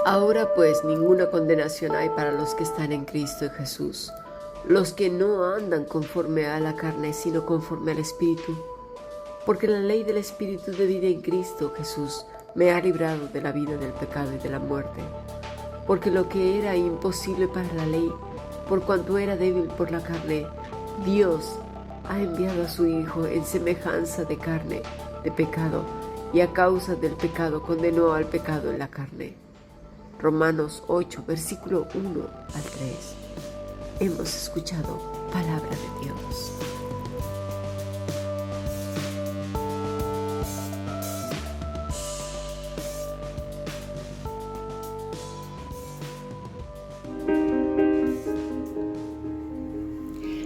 Ahora pues ninguna condenación hay para los que están en Cristo Jesús, los que no andan conforme a la carne, sino conforme al Espíritu. Porque la ley del Espíritu de vida en Cristo Jesús me ha librado de la vida del pecado y de la muerte. Porque lo que era imposible para la ley, por cuanto era débil por la carne, Dios ha enviado a su Hijo en semejanza de carne, de pecado, y a causa del pecado condenó al pecado en la carne. Romanos 8, versículo 1 al 3. Hemos escuchado palabra de Dios.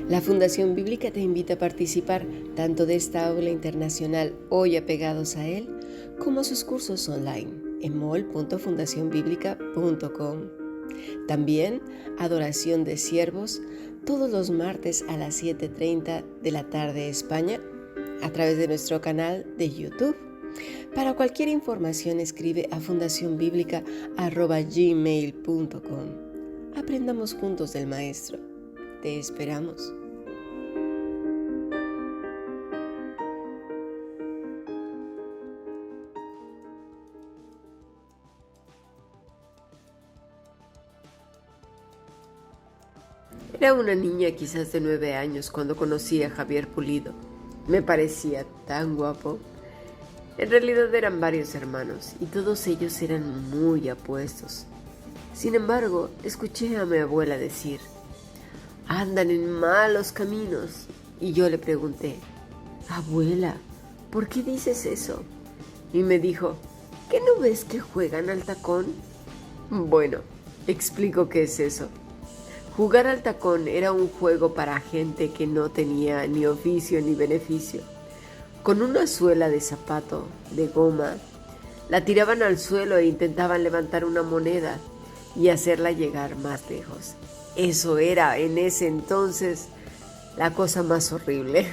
La Fundación Bíblica te invita a participar tanto de esta aula internacional Hoy Apegados a Él, como sus cursos online en mol.fundacionbiblica.com. También Adoración de Siervos todos los martes a las 7:30 de la tarde España a través de nuestro canal de YouTube. Para cualquier información escribe a fundacionbiblica@gmail.com. Aprendamos juntos del Maestro. Te esperamos. Era una niña quizás de 9 años cuando conocí a Javier Pulido. Me parecía tan guapo. En realidad eran varios hermanos y todos ellos eran muy apuestos. Sin embargo, escuché a mi abuela decir: andan en malos caminos. Y yo le pregunté: abuela, ¿por qué dices eso? Y me dijo: ¿qué no ves que juegan al tacón? Bueno, explico qué es eso. Jugar al tacón era un juego para gente que no tenía ni oficio ni beneficio. Con una suela de zapato de goma, la tiraban al suelo e intentaban levantar una moneda y hacerla llegar más lejos. Eso era en ese entonces la cosa más horrible.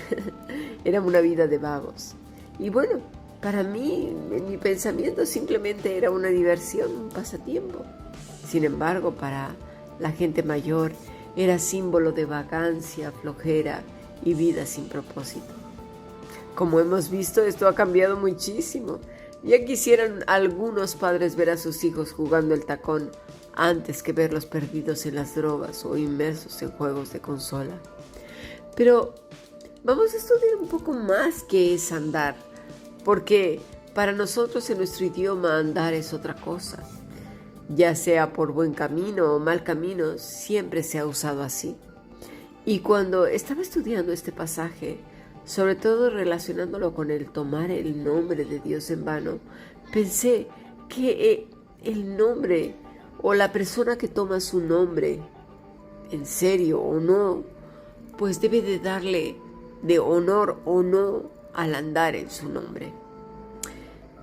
Era una vida de vagos. Y bueno, para mí, en mi pensamiento, simplemente era una diversión, un pasatiempo. Sin embargo, para la gente mayor era símbolo de vagancia, flojera y vida sin propósito. Como hemos visto, esto ha cambiado muchísimo. Ya quisieran algunos padres ver a sus hijos jugando el tacón antes que verlos perdidos en las drogas o inmersos en juegos de consola. Pero vamos a estudiar un poco más qué es andar, porque para nosotros en nuestro idioma andar es otra cosa. Ya sea por buen camino o mal camino, siempre se ha usado así. Y cuando estaba estudiando este pasaje, sobre todo relacionándolo con el tomar el nombre de Dios en vano, pensé que el nombre o la persona que toma su nombre, en serio o no, pues debe de darle de honor o no al andar en su nombre.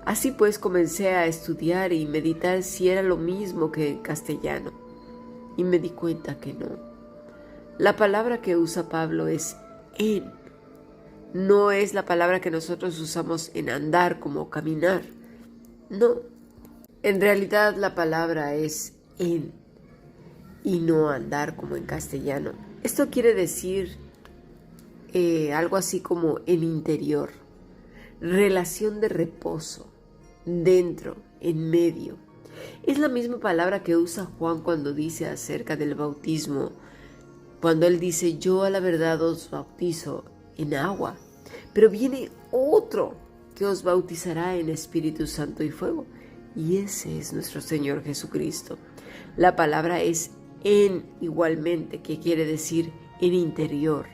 Así pues comencé a estudiar y meditar si era lo mismo que en castellano, y me di cuenta que no. La palabra que usa Pablo es en. No es la palabra que nosotros usamos en andar como caminar. No. En realidad la palabra es en y no andar como en castellano. Esto quiere decir algo así como en interior, relación de reposo, dentro, en medio. Es la misma palabra que usa Juan cuando dice acerca del bautismo, cuando él dice: yo a la verdad os bautizo en agua, pero viene otro que os bautizará en Espíritu Santo y fuego, y ese es nuestro Señor Jesucristo. La palabra es en igualmente, que quiere decir en interior,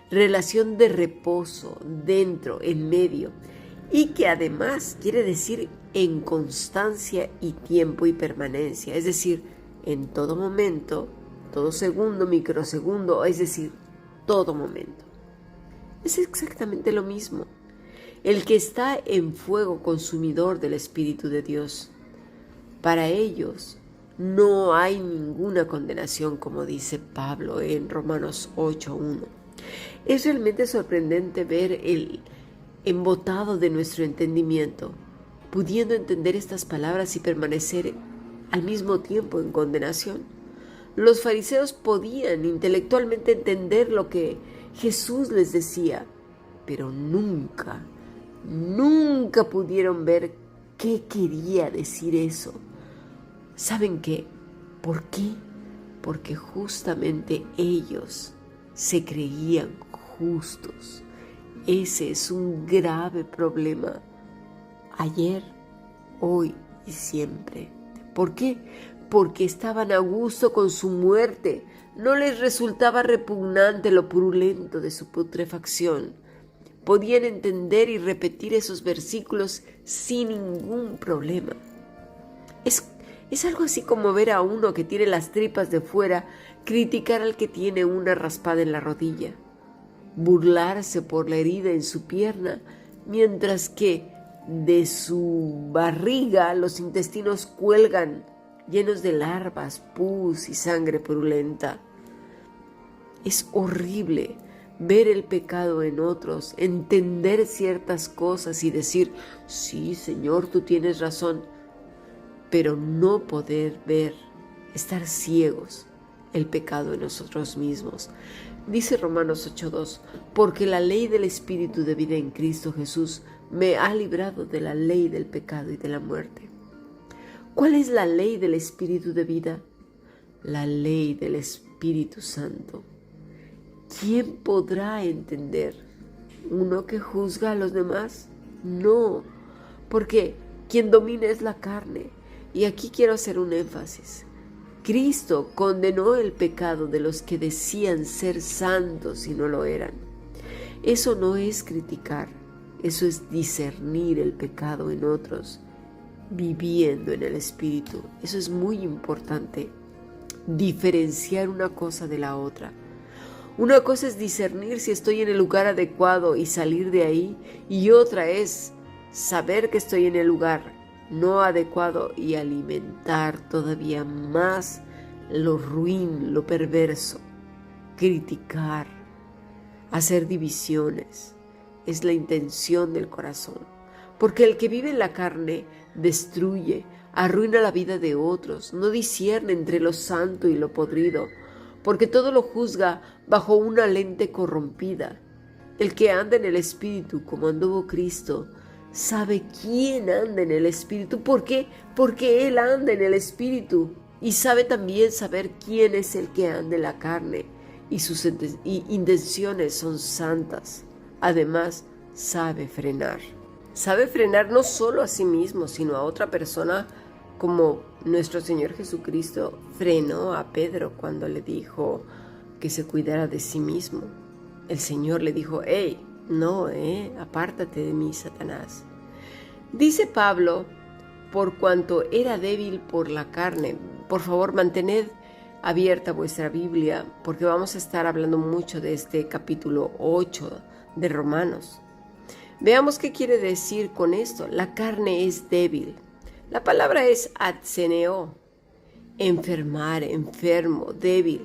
relación de reposo, dentro, en medio, y que además quiere decir en constancia y tiempo y permanencia, es decir, en todo momento, todo segundo, microsegundo, es decir, todo momento. Es exactamente lo mismo. El que está en fuego consumidor del Espíritu de Dios, para ellos no hay ninguna condenación, como dice Pablo en Romanos 8:1. Es realmente sorprendente ver el embotado de nuestro entendimiento, pudiendo entender estas palabras y permanecer al mismo tiempo en condenación. Los fariseos podían intelectualmente entender lo que Jesús les decía, pero nunca pudieron ver qué quería decir eso. ¿Saben qué? ¿Por qué? Porque justamente ellos se creían justos. Ese es un grave problema. Ayer, hoy y siempre. ¿Por qué? Porque estaban a gusto con su muerte. No les resultaba repugnante lo purulento de su putrefacción. Podían entender y repetir esos versículos sin ningún problema. Es algo así como ver a uno que tiene las tripas de fuera criticar al que tiene una raspada en la rodilla, burlarse por la herida en su pierna, mientras que de su barriga los intestinos cuelgan llenos de larvas, pus y sangre purulenta. Es horrible ver el pecado en otros, entender ciertas cosas y decir, sí, Señor, tú tienes razón, pero no poder ver, estar ciegos, el pecado en nosotros mismos. Dice Romanos 8:2, porque la ley del Espíritu de vida en Cristo Jesús me ha librado de la ley del pecado y de la muerte. ¿Cuál es la ley del Espíritu de vida? La ley del Espíritu Santo. ¿Quién podrá entender? ¿Uno que juzga a los demás? No, porque quien domina es la carne. Y aquí quiero hacer un énfasis. Cristo condenó el pecado de los que decían ser santos y no lo eran. Eso no es criticar, eso es discernir el pecado en otros, viviendo en el Espíritu. Eso es muy importante, diferenciar una cosa de la otra. Una cosa es discernir si estoy en el lugar adecuado y salir de ahí, y otra es saber que estoy en el lugar no adecuado y alimentar todavía más lo ruin, lo perverso. Criticar, hacer divisiones, es la intención del corazón. Porque el que vive en la carne destruye, arruina la vida de otros, no discierne entre lo santo y lo podrido, porque todo lo juzga bajo una lente corrompida. El que anda en el Espíritu, como anduvo Cristo, sabe quién anda en el Espíritu. ¿Por qué? Porque Él anda en el Espíritu y sabe también saber quién es el que anda en la carne y sus intenciones son santas. Además, sabe frenar. Sabe frenar no solo a sí mismo, sino a otra persona, como nuestro Señor Jesucristo frenó a Pedro cuando le dijo que se cuidara de sí mismo. El Señor le dijo, hey, no, apártate de mí, Satanás. Dice Pablo, por cuanto era débil por la carne. Por favor, mantened abierta vuestra Biblia, porque vamos a estar hablando mucho de este capítulo 8 de Romanos. Veamos qué quiere decir con esto. La carne es débil. La palabra es atseneo, enfermar, enfermo, débil.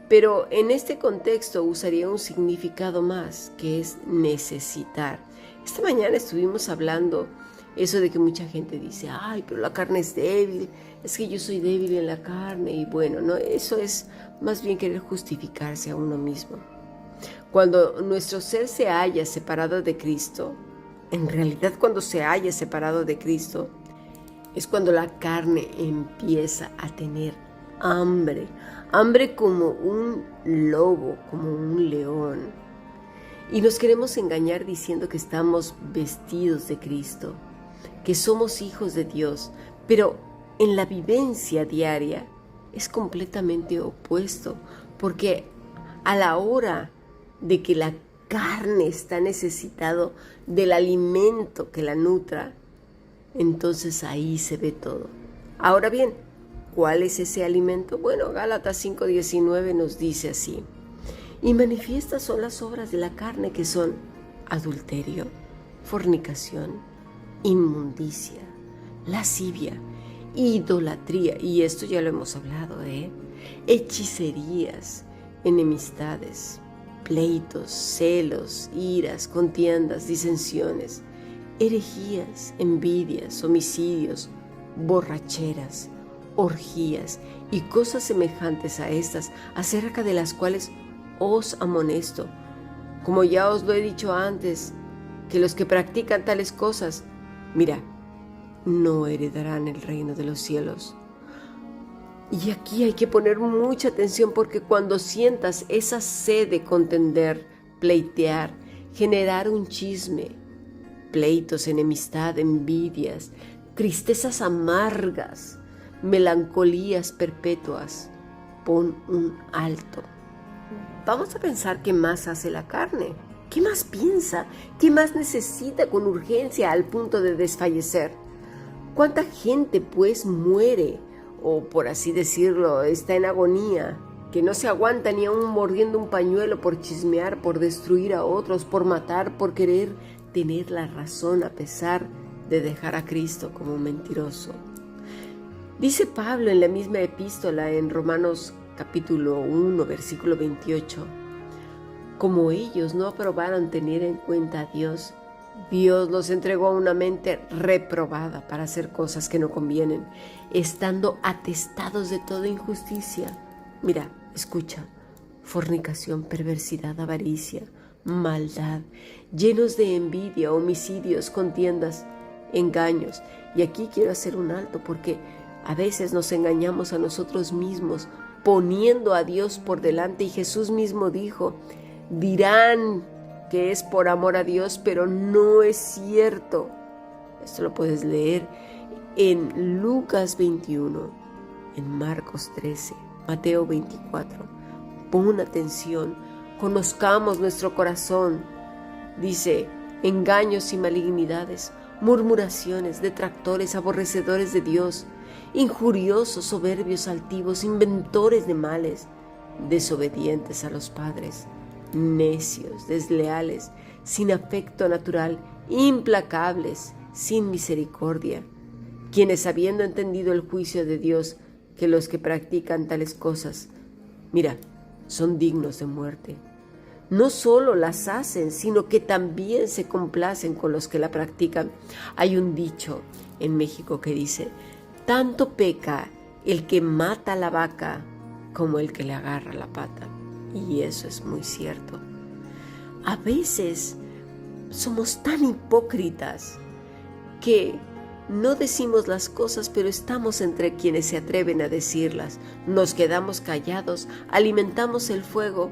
Pero en este contexto usaría un significado más, que es necesitar. Esta mañana estuvimos hablando eso de que mucha gente dice, ay, pero la carne es débil, es que yo soy débil en la carne. Y bueno, no, eso es más bien querer justificarse a uno mismo. Cuando nuestro ser se halla separado de Cristo, en realidad cuando se halla separado de Cristo, es cuando la carne empieza a tener hambre como un lobo, como un león. Y nos queremos engañar diciendo que estamos vestidos de Cristo, que somos hijos de Dios, pero en la vivencia diaria es completamente opuesto, porque a la hora de que la carne está necesitado del alimento que la nutra, entonces ahí se ve todo. Ahora bien, ¿cuál es ese alimento? Bueno, Gálatas 5:19 nos dice así: y manifiestas son las obras de la carne, que son adulterio, fornicación, inmundicia, lascivia, idolatría, y esto ya lo hemos hablado, hechicerías, enemistades, pleitos, celos, iras, contiendas, disensiones, herejías, envidias, homicidios, borracheras, orgías y cosas semejantes a estas, acerca de las cuales os amonesto, como ya os lo he dicho antes, que los que practican tales cosas, mira, no heredarán el reino de los cielos. Y aquí hay que poner mucha atención, porque cuando sientas esa sed de contender, pleitear, generar un chisme, pleitos, enemistad, envidias, tristezas amargas, melancolías perpetuas, pon un alto. Vamos a pensar qué más hace la carne, qué más piensa, qué más necesita con urgencia al punto de desfallecer. ¿Cuánta gente pues muere, o por así decirlo, está en agonía, que no se aguanta ni aún mordiendo un pañuelo por chismear, por destruir a otros, por matar, por querer tener la razón a pesar de dejar a Cristo como un mentiroso? Dice Pablo en la misma epístola, en Romanos capítulo 1, versículo 28, como ellos no aprobaron tener en cuenta a Dios, Dios los entregó a una mente reprobada para hacer cosas que no convienen, estando atestados de toda injusticia. Mira, escucha: fornicación, perversidad, avaricia, maldad, llenos de envidia, homicidios, contiendas, engaños. Y aquí quiero hacer un alto, porque a veces nos engañamos a nosotros mismos, poniendo a Dios por delante, y Jesús mismo dijo: dirán que es por amor a Dios, pero no es cierto. Esto lo puedes leer en Lucas 21, en Marcos 13, Mateo 24. Pon atención, conozcamos nuestro corazón. Dice: engaños y malignidades, murmuraciones, detractores, aborrecedores de Dios, injuriosos, soberbios, altivos, inventores de males, desobedientes a los padres, necios, desleales, sin afecto natural, implacables, sin misericordia, quienes, habiendo entendido el juicio de Dios, que los que practican tales cosas, mira, son dignos de muerte, no solo las hacen, sino que también se complacen con los que la practican. Hay un dicho en México que dice: tanto peca el que mata a la vaca como el que le agarra la pata. Y eso es muy cierto. A veces somos tan hipócritas que no decimos las cosas, pero estamos entre quienes se atreven a decirlas. Nos quedamos callados, alimentamos el fuego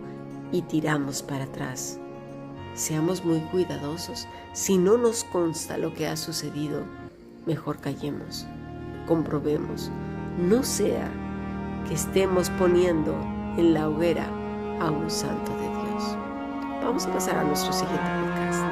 y tiramos para atrás. Seamos muy cuidadosos. Si no nos consta lo que ha sucedido, mejor callemos, comprobemos. No sea que estemos poniendo en la hoguera a un santo de Dios. Vamos a pasar a nuestro siguiente podcast.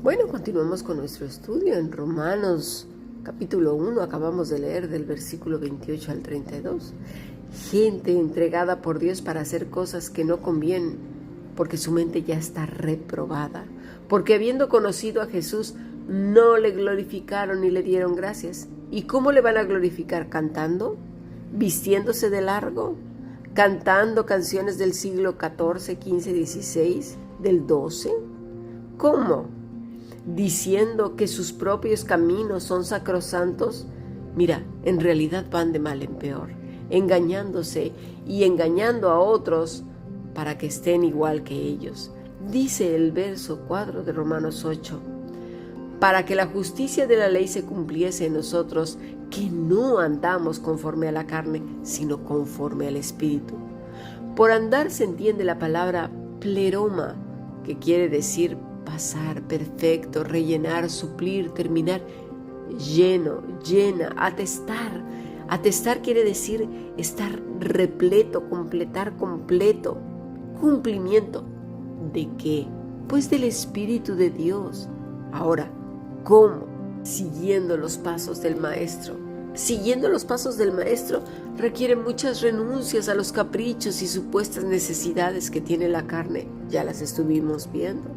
Bueno, continuamos con nuestro estudio en Romanos capítulo 1. Acabamos de leer del versículo 28 al 32. Gente entregada por Dios para hacer cosas que no convienen, porque su mente ya está reprobada, porque habiendo conocido a Jesús, no le glorificaron ni le dieron gracias. ¿Y cómo le van a glorificar? ¿Cantando? ¿Vistiéndose de largo? ¿Cantando canciones del siglo XIV, XV, XVI, del XII? ¿Cómo? ¿Diciendo que sus propios caminos son sacrosantos? Mira, en realidad van de mal en peor, engañándose y engañando a otros para que estén igual que ellos. Dice el verso 4 de Romanos 8: para que la justicia de la ley se cumpliese en nosotros, que no andamos conforme a la carne, sino conforme al Espíritu. Por andar se entiende la palabra pleroma, que quiere decir pasar, perfecto, rellenar, suplir, terminar, lleno, llena, atestar, Atestar quiere decir estar repleto, completar completo. ¿Cumplimiento de qué? Pues del Espíritu de Dios. Ahora, ¿cómo? Siguiendo los pasos del Maestro. Siguiendo los pasos del Maestro requiere muchas renuncias a los caprichos y supuestas necesidades que tiene la carne. Ya las estuvimos viendo.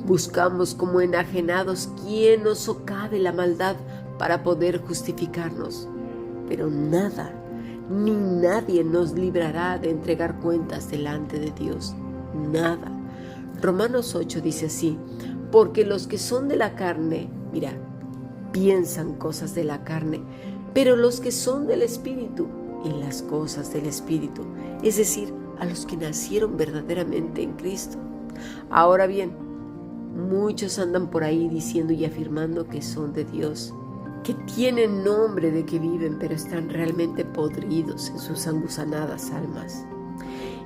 Buscamos como enajenados quién nos socave la maldad para poder justificarnos. Pero nada, ni nadie nos librará de entregar cuentas delante de Dios. Nada. Romanos 8 dice así: porque los que son de la carne, mira, piensan cosas de la carne, pero los que son del Espíritu, en las cosas del Espíritu, es decir, a los que nacieron verdaderamente en Cristo. Ahora bien, muchos andan por ahí diciendo y afirmando que son de Dios, que tienen nombre de que viven, pero están realmente podridos en sus angusanadas almas.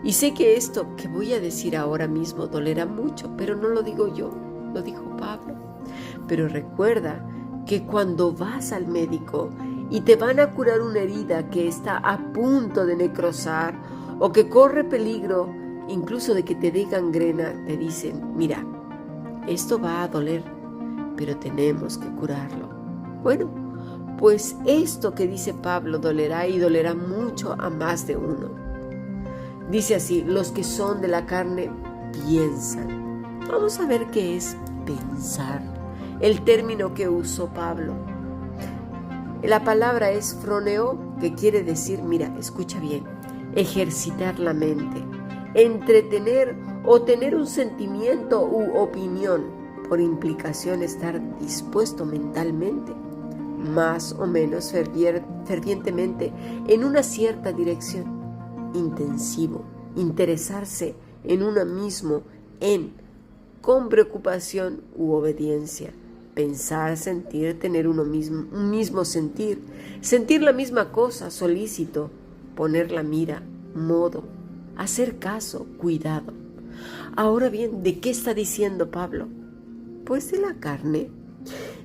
Y sé que esto que voy a decir ahora mismo dolerá mucho, pero no lo digo yo, lo dijo Pablo. Pero recuerda que cuando vas al médico y te van a curar una herida que está a punto de necrosar o que corre peligro incluso de que te dé gangrena, te dicen: mira, esto va a doler, pero tenemos que curarlo. Bueno, pues esto que dice Pablo dolerá y dolerá mucho a más de uno. Dice así: los que son de la carne piensan. Vamos a ver qué es pensar. El término que usó Pablo. La palabra es phroneo, que quiere decir, mira, escucha bien, ejercitar la mente, entretener o tener un sentimiento u opinión, por implicación estar dispuesto mentalmente, más o menos fervientemente, en una cierta dirección, intensivo, interesarse en uno mismo, con preocupación u obediencia, pensar, sentir, tener un mismo sentir, sentir la misma cosa, solícito, poner la mira, modo, hacer caso, cuidado. Ahora bien, ¿de qué está diciendo Pablo? Pues de la carne.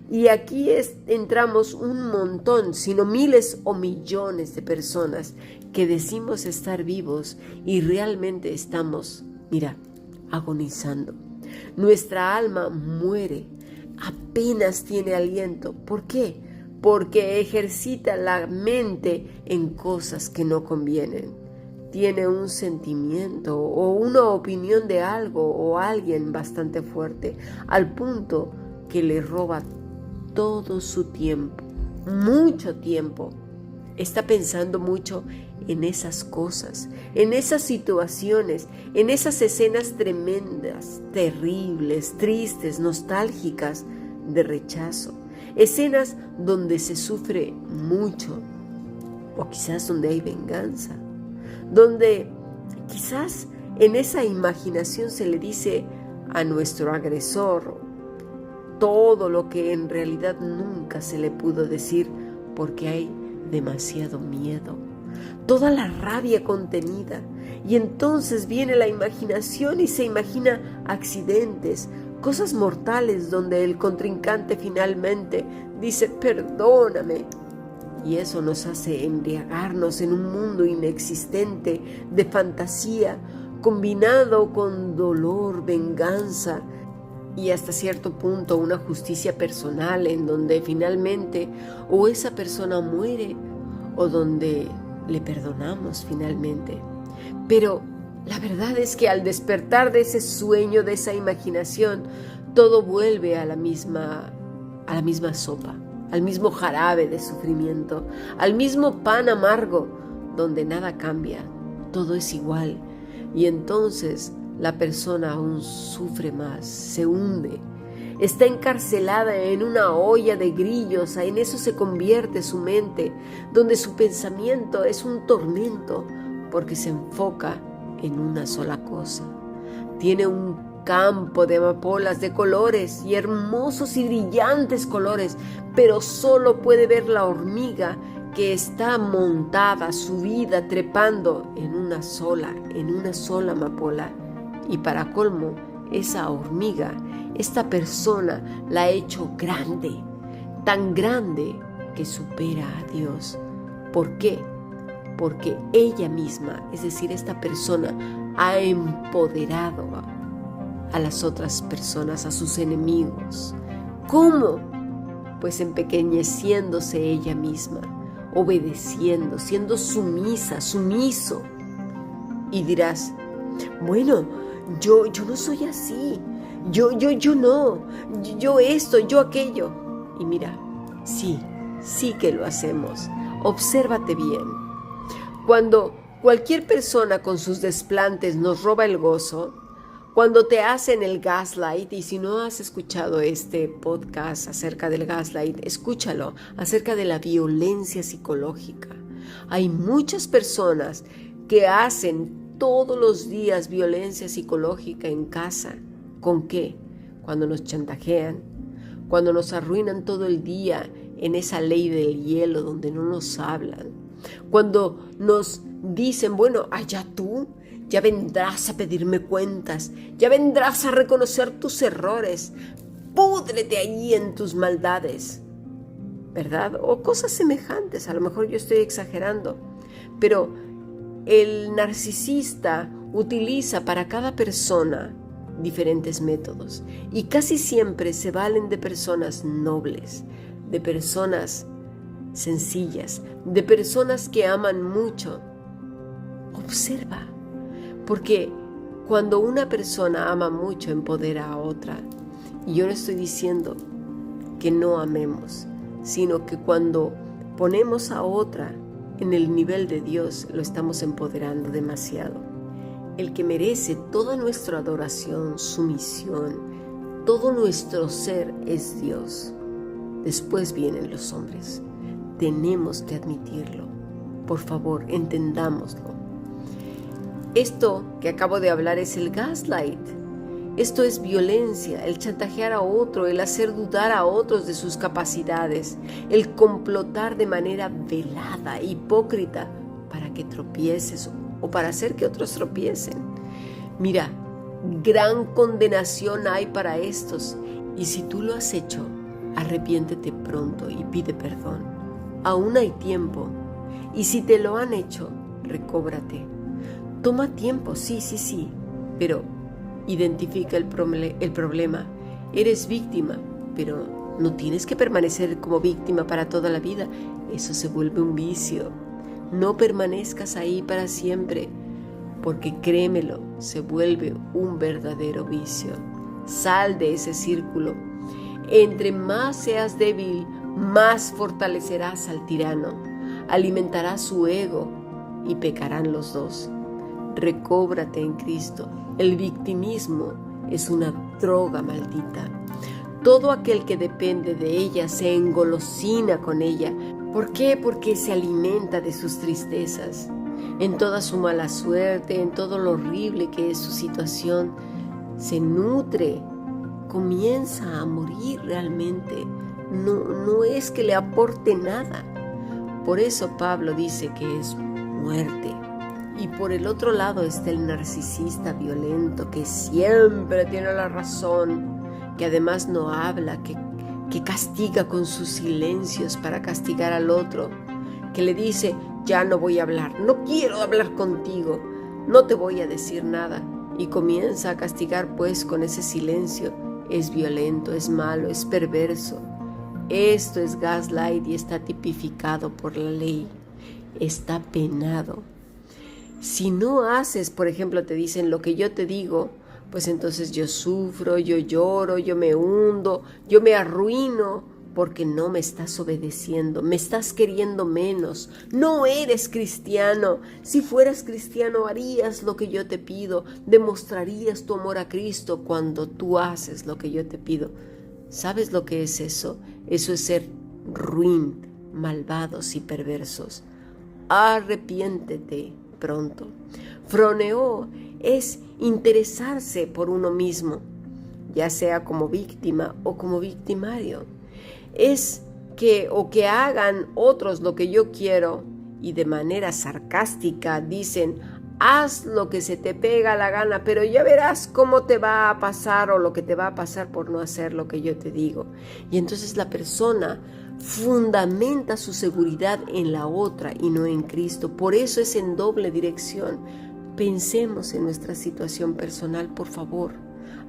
Y aquí entramos un montón, sino miles o millones de personas que decimos estar vivos y realmente estamos, mira, agonizando. Nuestra alma muere, apenas tiene aliento. ¿Por qué? Porque ejercita la mente en cosas que no convienen. Tiene un sentimiento o una opinión de algo o alguien bastante fuerte, al punto que le roba todo su tiempo, mucho tiempo. Está pensando mucho en esas cosas, en esas situaciones, en esas escenas tremendas, terribles, tristes, nostálgicas, de rechazo. Escenas donde se sufre mucho, o quizás donde hay venganza, donde quizás en esa imaginación se le dice a nuestro agresor todo lo que en realidad nunca se le pudo decir porque hay demasiado miedo, toda la rabia contenida, y entonces viene la imaginación y se imagina accidentes, cosas mortales donde el contrincante finalmente dice perdóname, y eso nos hace embriagarnos en un mundo inexistente de fantasía combinado con dolor, venganza y hasta cierto punto una justicia personal en donde finalmente o esa persona muere o donde le perdonamos finalmente. Pero la verdad es que al despertar de ese sueño, de esa imaginación, todo vuelve a la misma sopa, al mismo jarabe de sufrimiento, al mismo pan amargo, donde nada cambia, todo es igual. Y entonces la persona aún sufre más, se hunde, está encarcelada en una olla de grillos, en eso se convierte su mente, donde su pensamiento es un tormento, porque se enfoca en una sola cosa. Tiene un campo de amapolas de colores y hermosos y brillantes colores, pero solo puede ver la hormiga que está montada, subida, trepando en una sola amapola. Y para colmo, esa hormiga, esta persona la ha hecho grande, tan grande que supera a Dios, ¿Por qué? Porque ella misma, es decir, esta persona, ha empoderado a las otras personas, a sus enemigos. ¿Cómo? Pues empequeñeciéndose ella misma, obedeciendo, siendo sumisa, sumiso. Y dirás, bueno, yo no soy así, yo no, yo esto, yo aquello. Y mira, sí que lo hacemos. Obsérvate bien. Cuando cualquier persona con sus desplantes nos roba el gozo, cuando te hacen el gaslight, y si no has escuchado este podcast acerca del gaslight, escúchalo, acerca de la violencia psicológica. Hay muchas personas que hacen todos los días violencia psicológica en casa. ¿Con qué? Cuando nos chantajean, cuando nos arruinan todo el día en esa ley del hielo donde no nos hablan, cuando nos dicen, bueno, allá tú, ya vendrás a pedirme cuentas, ya vendrás a reconocer tus errores, púdrete allí en tus maldades, ¿verdad? O cosas semejantes, a lo mejor yo estoy exagerando, pero el narcisista utiliza para cada persona diferentes métodos y casi siempre se valen de personas nobles, de personas sencillas, de personas que aman mucho. Observa, porque cuando una persona ama mucho empodera a otra. Y yo no estoy diciendo que no amemos, sino que cuando ponemos a otra en el nivel de Dios, lo estamos empoderando demasiado. El que merece toda nuestra adoración, sumisión, todo nuestro ser es Dios. Después vienen los hombres. Tenemos que admitirlo. Por favor, entendámoslo. Esto que acabo de hablar es el gaslight. Esto es violencia, el chantajear a otro, el hacer dudar a otros de sus capacidades, el complotar de manera velada, hipócrita, para que tropieces o para hacer que otros tropiecen. Mira, gran condenación hay para estos, y si tú lo has hecho, arrepiéntete pronto y pide perdón. Aún hay tiempo, y si te lo han hecho, recóbrate. Toma tiempo, sí, pero identifica el problema. Eres víctima, pero no tienes que permanecer como víctima para toda la vida. Eso se vuelve un vicio. No permanezcas ahí para siempre, porque créemelo, se vuelve un verdadero vicio. Sal de ese círculo. Entre más seas débil, más fortalecerás al tirano, alimentarás su ego y pecarán los dos. Recóbrate en Cristo. El victimismo es una droga maldita. Todo aquel que depende de ella se engolosina con ella. ¿Por qué? Porque se alimenta de sus tristezas, en toda su mala suerte, en todo lo horrible que es su situación. Se nutre, comienza a morir realmente. No es que le aporte nada. Por eso Pablo dice que es muerte. Y por el otro lado está el narcisista violento que siempre tiene la razón, que además no habla, que castiga con sus silencios para castigar al otro, que le dice, ya no voy a hablar, no quiero hablar contigo, no te voy a decir nada, y comienza a castigar pues con ese silencio. Es violento, es malo, es perverso. Esto es gaslight y está tipificado por la ley, está penado. Si no haces, por ejemplo, te dicen lo que yo te digo, pues entonces yo sufro, yo lloro, yo me hundo, yo me arruino, porque no me estás obedeciendo, me estás queriendo menos, no eres cristiano. Si fueras cristiano harías lo que yo te pido, demostrarías tu amor a Cristo cuando tú haces lo que yo te pido. ¿Sabes lo que es eso? Eso es ser ruin, malvados y perversos. Arrepiéntete pronto. Froneo es interesarse por uno mismo, ya sea como víctima o como victimario. Es que hagan otros lo que yo quiero y de manera sarcástica dicen, haz lo que se te pega la gana, pero ya verás cómo te va a pasar o lo que te va a pasar por no hacer lo que yo te digo. Y entonces la persona fundamenta su seguridad en la otra y no en Cristo. Por eso es en doble dirección. Pensemos en nuestra situación personal, por favor.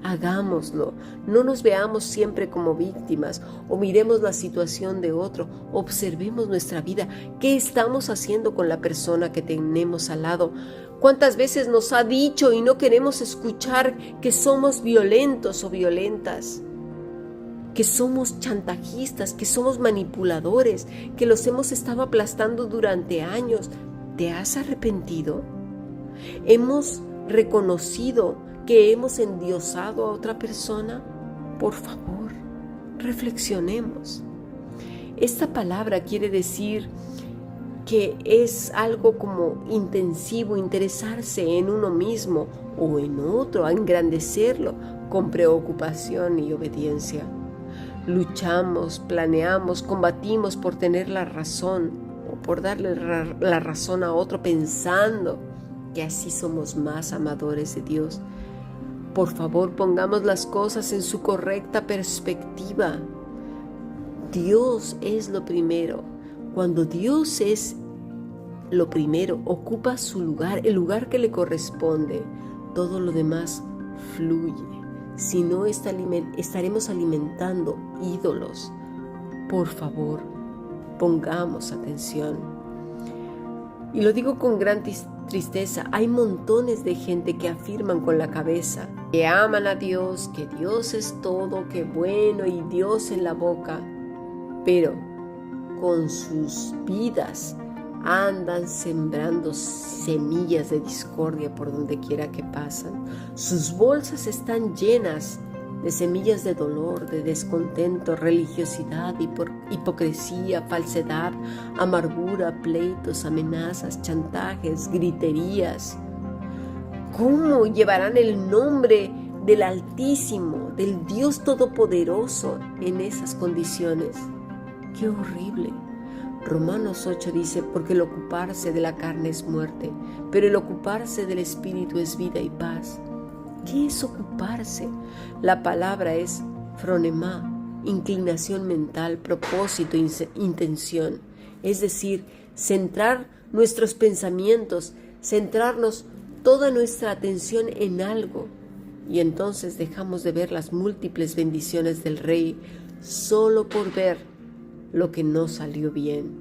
Hagámoslo. No nos veamos siempre como víctimas o miremos la situación de otro. Observemos nuestra vida. ¿Qué estamos haciendo con la persona que tenemos al lado? ¿Cuántas veces nos ha dicho y no queremos escuchar que somos violentos o violentas? Que somos chantajistas, que somos manipuladores, que los hemos estado aplastando durante años. ¿Te has arrepentido? ¿Hemos reconocido que hemos endiosado a otra persona? Por favor, reflexionemos. Esta palabra quiere decir que es algo como intensivo, interesarse en uno mismo o en otro, a engrandecerlo con preocupación y obediencia. Luchamos, planeamos, combatimos por tener la razón o por darle la razón a otro pensando que así somos más amadores de Dios. Por favor, pongamos las cosas en su correcta perspectiva. Dios es lo primero. Cuando Dios es lo primero, ocupa su lugar, el lugar que le corresponde, todo lo demás fluye. Si no, estaremos alimentando ídolos. Por favor, pongamos atención. Y lo digo con gran tristeza. Hay montones de gente que afirman con la cabeza que aman a Dios, que Dios es todo, que bueno, y Dios en la boca, pero con sus vidas andan sembrando semillas de discordia por donde quiera que pasan. Sus bolsas están llenas de semillas de dolor, de descontento, religiosidad, hipocresía, falsedad, amargura, pleitos, amenazas, chantajes, griterías. ¿Cómo llevarán el nombre del Altísimo, del Dios Todopoderoso en esas condiciones? ¡Qué horrible! Romanos 8 dice, porque el ocuparse de la carne es muerte, pero el ocuparse del Espíritu es vida y paz. ¿Qué es ocuparse? La palabra es phronemá, inclinación mental, propósito, intención. Es decir, centrar nuestros pensamientos, centrarnos toda nuestra atención en algo. Y entonces dejamos de ver las múltiples bendiciones del Rey solo por ver lo que no salió bien,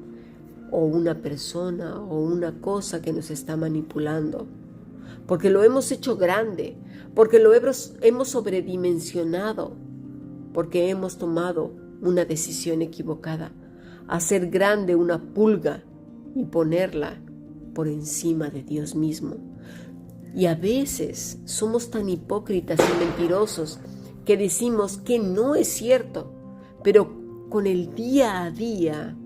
o una persona o una cosa que nos está manipulando, porque lo hemos hecho grande, porque lo hemos sobredimensionado, porque hemos tomado una decisión equivocada, hacer grande una pulga y ponerla por encima de Dios mismo. Y a veces somos tan hipócritas y mentirosos que decimos que no es cierto, pero con el día a día,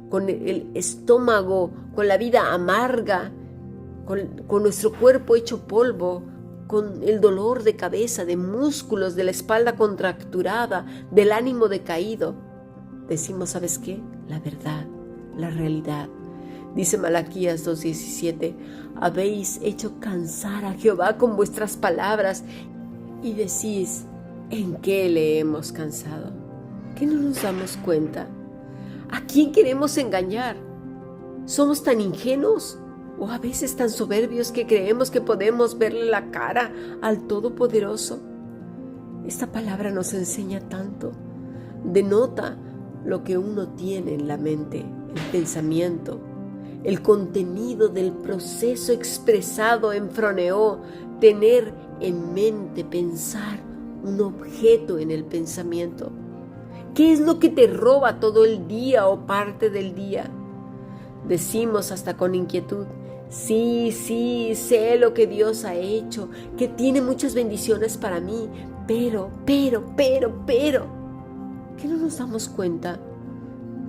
con el estómago, con la vida amarga, con nuestro cuerpo hecho polvo, con el dolor de cabeza, de músculos, de la espalda contracturada, del ánimo decaído, decimos, ¿sabes qué? La verdad, la realidad. Dice Malaquías 2:17, habéis hecho cansar a Jehová con vuestras palabras y decís, ¿en qué le hemos cansado? ¿Que no nos damos cuenta? ¿A quién queremos engañar? ¿Somos tan ingenuos o a veces tan soberbios que creemos que podemos verle la cara al Todopoderoso? Esta palabra nos enseña tanto. Denota lo que uno tiene en la mente, el pensamiento, el contenido del proceso expresado en phroneo, tener en mente, pensar un objeto en el pensamiento. ¿Qué es lo que te roba todo el día o parte del día? Decimos hasta con inquietud, sí, sé lo que Dios ha hecho, que tiene muchas bendiciones para mí, pero, ¿qué no nos damos cuenta?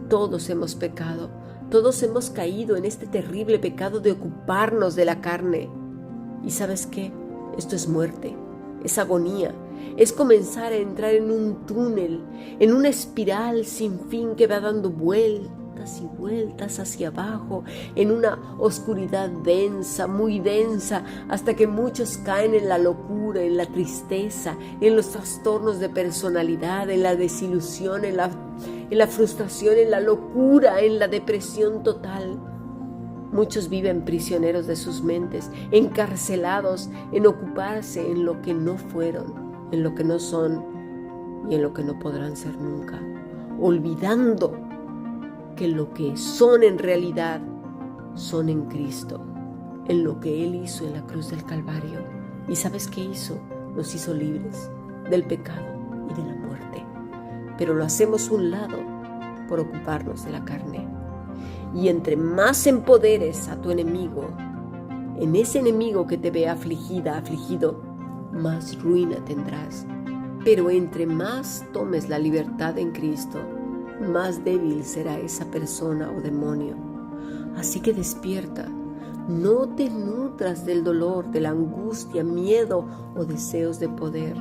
Todos hemos pecado, todos hemos caído en este terrible pecado de ocuparnos de la carne. ¿Y sabes qué? Esto es muerte, es agonía. Es comenzar a entrar en un túnel, en una espiral sin fin que va dando vueltas y vueltas hacia abajo, en una oscuridad densa, muy densa, hasta que muchos caen en la locura, en la tristeza, en los trastornos de personalidad, en la desilusión, en en la frustración, en la locura, en la depresión total. Muchos viven prisioneros de sus mentes, encarcelados en ocuparse en lo que no fueron, en lo que no son y en lo que no podrán ser nunca, olvidando que lo que son en realidad son en Cristo, en lo que Él hizo en la cruz del Calvario. ¿Y sabes qué hizo? Nos hizo libres del pecado y de la muerte, pero lo hacemos a un lado por ocuparnos de la carne. Y entre más empoderes a tu enemigo, en ese enemigo que te ve afligida, afligido, más ruina tendrás. Pero entre más tomes la libertad en Cristo, más débil será esa persona o demonio. Así que despierta, no te nutras del dolor, de la angustia, miedo o deseos de poder.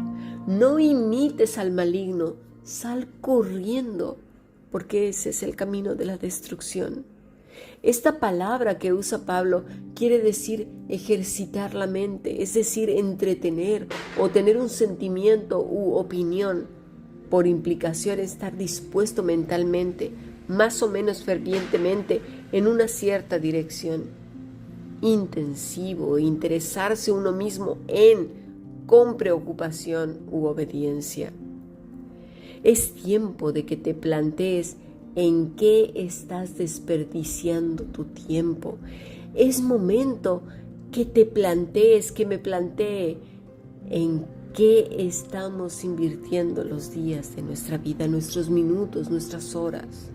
No imites al maligno, sal corriendo, porque ese es el camino de la destrucción. Esta palabra que usa Pablo quiere decir ejercitar la mente, es decir, entretener o tener un sentimiento u opinión. Por implicación, estar dispuesto mentalmente, más o menos fervientemente, en una cierta dirección. Intensivo, interesarse uno mismo con preocupación u obediencia. Es tiempo de que te plantees en qué estás desperdiciando tu tiempo. Es momento que te plantees, que me plantee en qué estamos invirtiendo los días de nuestra vida, nuestros minutos, nuestras horas.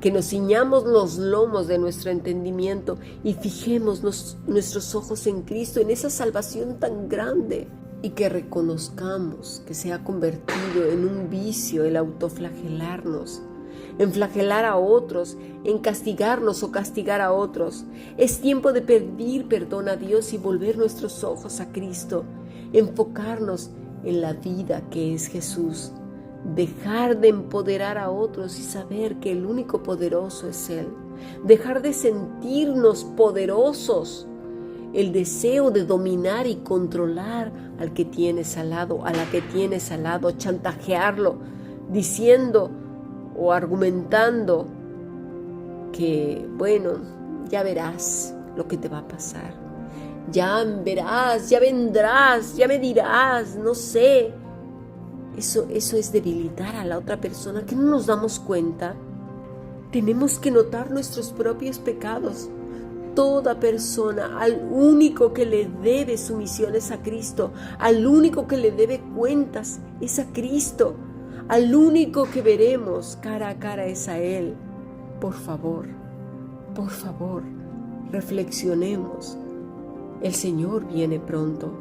Que nos ciñamos los lomos de nuestro entendimiento y fijemos nuestros ojos en Cristo, en esa salvación tan grande, y que reconozcamos que se ha convertido en un vicio el autoflagelarnos, en flagelar a otros, en castigarnos o castigar a otros. Es tiempo de pedir perdón a Dios y volver nuestros ojos a Cristo, enfocarnos en la vida que es Jesús, dejar de empoderar a otros y saber que el único poderoso es Él, dejar de sentirnos poderosos, el deseo de dominar y controlar al que tienes al lado, a la que tienes al lado, chantajearlo, diciendo o argumentando que, bueno, ya verás lo que te va a pasar, ya verás, ya vendrás, ya me dirás, no sé. Eso es debilitar a la otra persona, que no nos damos cuenta. Tenemos que notar nuestros propios pecados. Toda persona, al único que le debe sumisión es a Cristo, al único que le debe cuentas es a Cristo, al único que veremos cara a cara es a Él. Por favor, reflexionemos. El Señor viene pronto.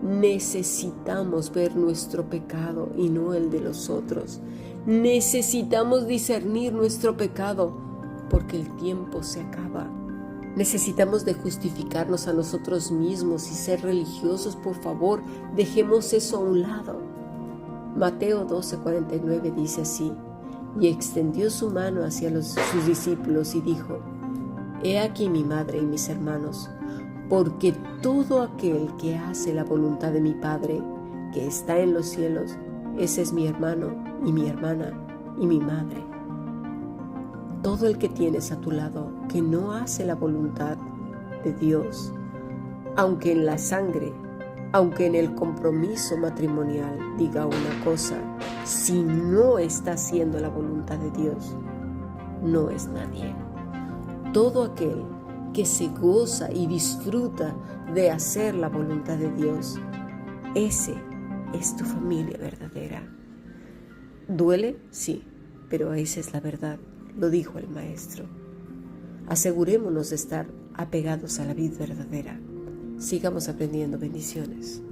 Necesitamos ver nuestro pecado y no el de los otros. Necesitamos discernir nuestro pecado porque el tiempo se acaba. Necesitamos de justificarnos a nosotros mismos y ser religiosos. Por favor, dejemos eso a un lado. Mateo 12:49 dice así: y extendió su mano hacia sus discípulos y dijo: he aquí mi madre y mis hermanos, porque todo aquel que hace la voluntad de mi Padre, que está en los cielos, ese es mi hermano y mi hermana y mi madre. Todo el que tienes a tu lado que no hace la voluntad de Dios, aunque en la sangre, aunque en el compromiso matrimonial diga una cosa, si no está haciendo la voluntad de Dios, no es nadie. Todo aquel que se goza y disfruta de hacer la voluntad de Dios, ese es tu familia verdadera. ¿Duele? Sí, pero esa es la verdad, lo dijo el Maestro. Asegurémonos de estar apegados a la vida verdadera. Sigamos aprendiendo. Bendiciones.